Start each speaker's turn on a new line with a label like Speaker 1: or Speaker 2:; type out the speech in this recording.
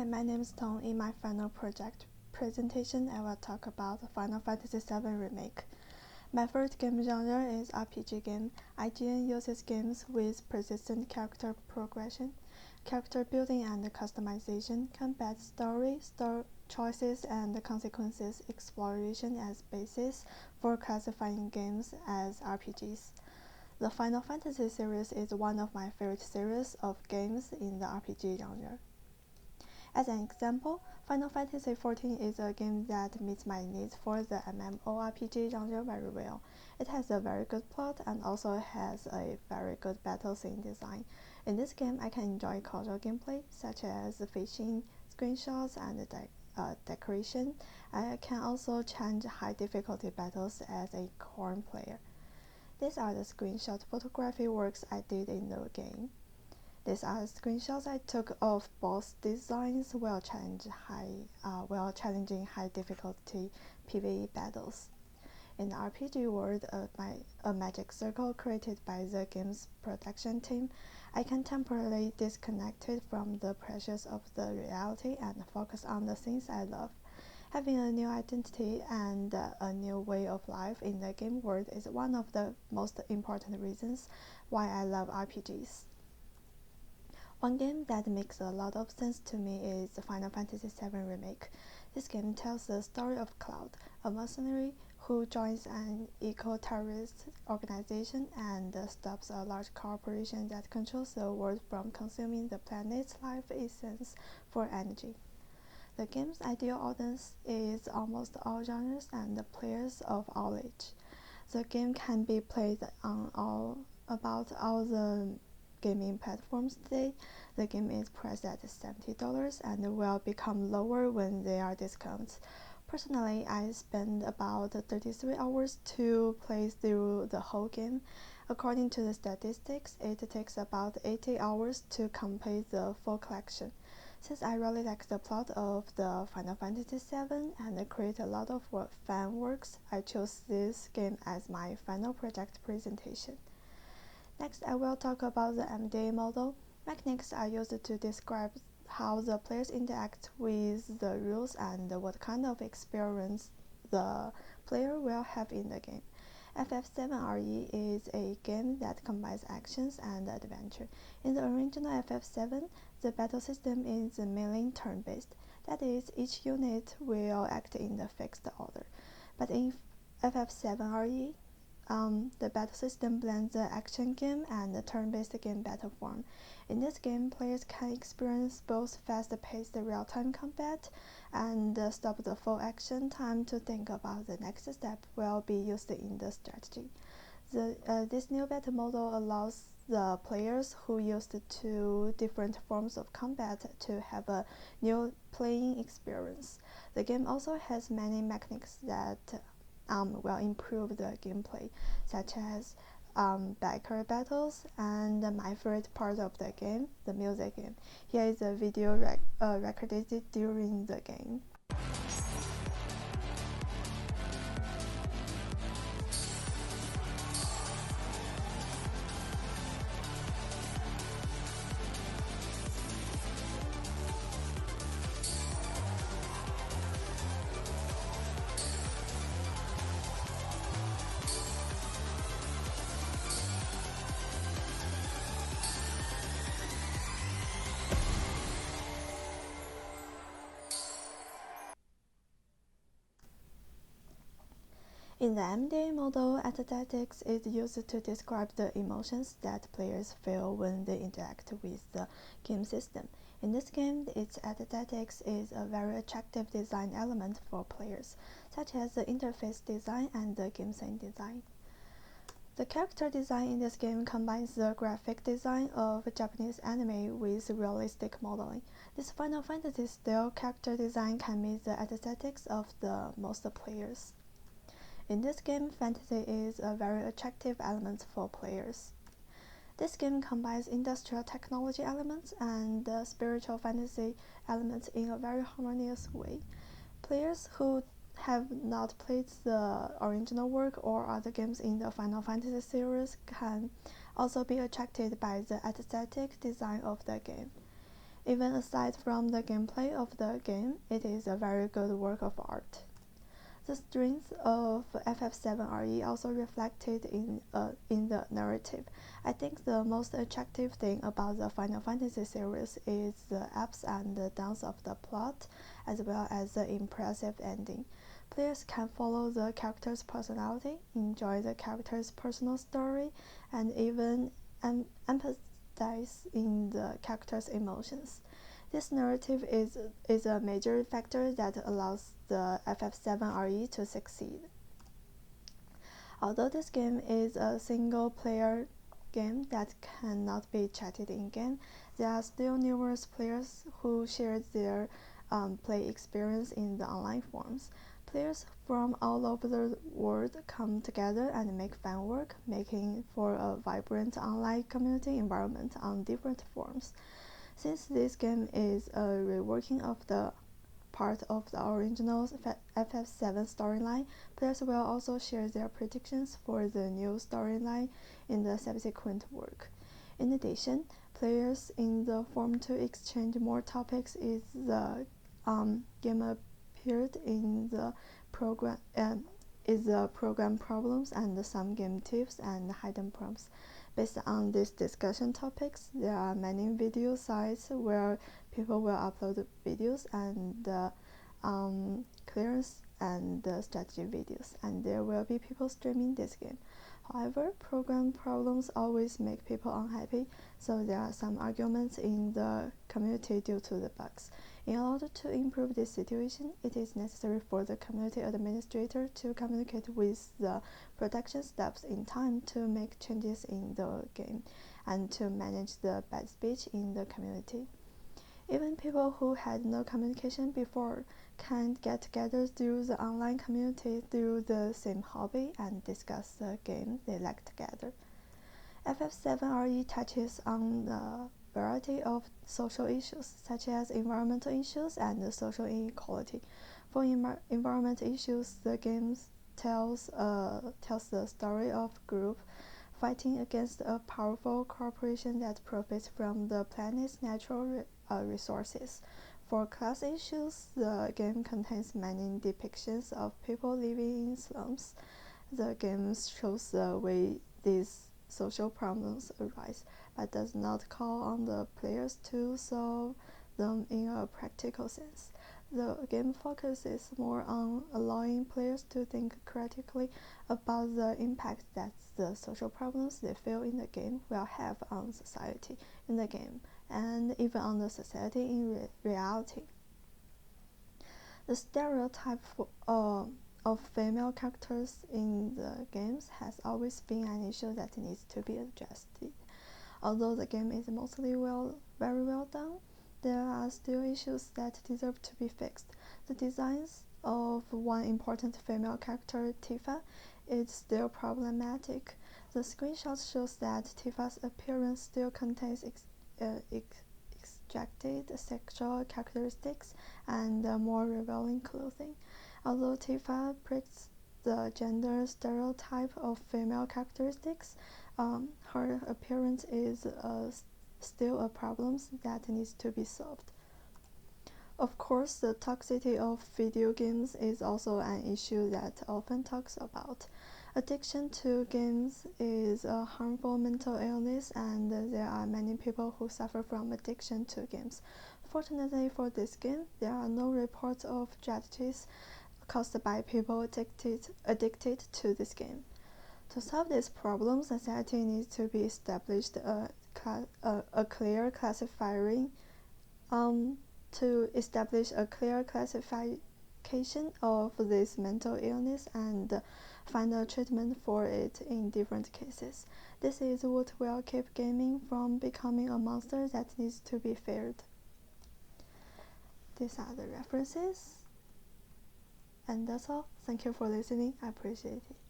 Speaker 1: my name is Tong. In my final project presentation, I will talk about Final Fantasy VII Remake. My first game genre is RPG game. IGN uses games with persistent character progression, character building and customization, combat story choices and consequences exploration as basis for classifying games as RPGs. The Final Fantasy series is one of my favorite series of games in the RPG genre. As an example, Final Fantasy XIV is a game that meets my needs for the MMORPG genre very well. It has a very good plot and also has a very good battle scene design. In this game, I can enjoy casual gameplay such as fishing, screenshots, and decoration. I can also challenge high difficulty battles as a core player. These are the screenshot photography works I did in the game. These are screenshots I took of boss designs while challenging high difficulty PvE battles. In the RPG world, a magic circle created by the game's production team, I can temporarily disconnect from the pressures of the reality and focus on the things I love. Having a new identity and a new way of life in the game world is one of the most important reasons why I love RPGs. One game that makes a lot of sense to me is Final Fantasy VII Remake. This game tells the story of Cloud, a mercenary who joins an eco-terrorist organization and stops a large corporation that controls the world from consuming the planet's life essence for energy. The game's ideal audience is almost all genres and players of all age. The game can be played on about all the gaming platforms today. The game is priced at $70 and will become lower when there are discounts. Personally, I spend about 33 hours to play through the whole game. According to the statistics, it takes about 80 hours to complete the full collection. Since I really like the plot of the Final Fantasy VII and create a lot of fan works, I chose this game as my final project presentation. Next, I will talk about the MDA model. Mechanics are used to describe how the players interact with the rules and what kind of experience the player will have in the game. FF7RE is a game that combines actions and adventure. In the original FF7, the battle system is mainly turn-based. That is, each unit will act in the fixed order. But in FF7RE, the battle system blends the action game and the turn-based game battle form. In this game, players can experience both fast-paced real-time combat and stop the full action time to think about the next step will be used in the strategy. This new battle model allows the players who used two different forms of combat to have a new playing experience. The game also has many mechanics that will improve the gameplay, such as biker battles and my favorite part of the game, the music game. Here is a video recorded during the game. In the MDA model, aesthetics is used to describe the emotions that players feel when they interact with the game system. In this game, its aesthetics is a very attractive design element for players, such as the interface design and the game scene design. The character design in this game combines the graphic design of Japanese anime with realistic modeling. This Final Fantasy-style character design can meet the aesthetics of the most players. In this game, fantasy is a very attractive element for players. This game combines industrial technology elements and spiritual fantasy elements in a very harmonious way. Players who have not played the original work or other games in the Final Fantasy series can also be attracted by the aesthetic design of the game. Even aside from the gameplay of the game, it is a very good work of art. The strength of FF7RE also reflected in the narrative. I think the most attractive thing about the Final Fantasy series is the ups and the downs of the plot, as well as the impressive ending. Players can follow the character's personality, enjoy the character's personal story, and even empathize in the character's emotions. This narrative is a major factor that allows the FF7RE to succeed. Although this game is a single-player game that cannot be chatted in-game, there are still numerous players who share their play experience in the online forums. Players from all over the world come together and make fun work, making for a vibrant online community environment on different forums. Since this game is a reworking of the part of the original FF7 storyline, players will also share their predictions for the new storyline in the subsequent work. In addition, players in the forum to exchange more topics is the game appeared in the program problems and some game tips and hidden prompts. Based on these discussion topics, there are many video sites where people will upload videos and clearance and strategy videos, and there will be people streaming this game. However, program problems always make people unhappy, so there are some arguments in the community due to the bugs. In order to improve this situation, it is necessary for the community administrator to communicate with the production staffs in time to make changes in the game and to manage the bad speech in the community. Even people who had no communication before can get together through the online community through the same hobby and discuss the game they like together. FF7RE touches on a variety of social issues, such as environmental issues and social inequality. For environmental issues, the game tells the story of a group fighting against a powerful corporation that profits from the planet's natural resources. For class issues, the game contains many depictions of people living in slums. The game shows the way these social problems arise, but does not call on the players to solve them in a practical sense. The game focuses more on allowing players to think critically about the impact that the social problems they feel in the game will have on society in the game, and even on the society in reality. The stereotype of female characters in the games has always been an issue that needs to be adjusted. Although the game is mostly very well done, there are still issues that deserve to be fixed. The designs of one important female character, Tifa, is still problematic. The screenshot shows that Tifa's appearance still contains extracted sexual characteristics and more revealing clothing. Although Tifa breaks the gender stereotype of female characteristics, her appearance is still a problem that needs to be solved. Of course, the toxicity of video games is also an issue that often talks about. Addiction to games is a harmful mental illness, and there are many people who suffer from addiction to games. Fortunately for this game, there are no reports of tragedies caused by people addicted to this game. To solve this problem, society needs to be established a clear classification of this mental illness and find a treatment for it in different cases. This is what will keep gaming from becoming a monster that needs to be feared. These are the references. And that's all. Thank you for listening. I appreciate it.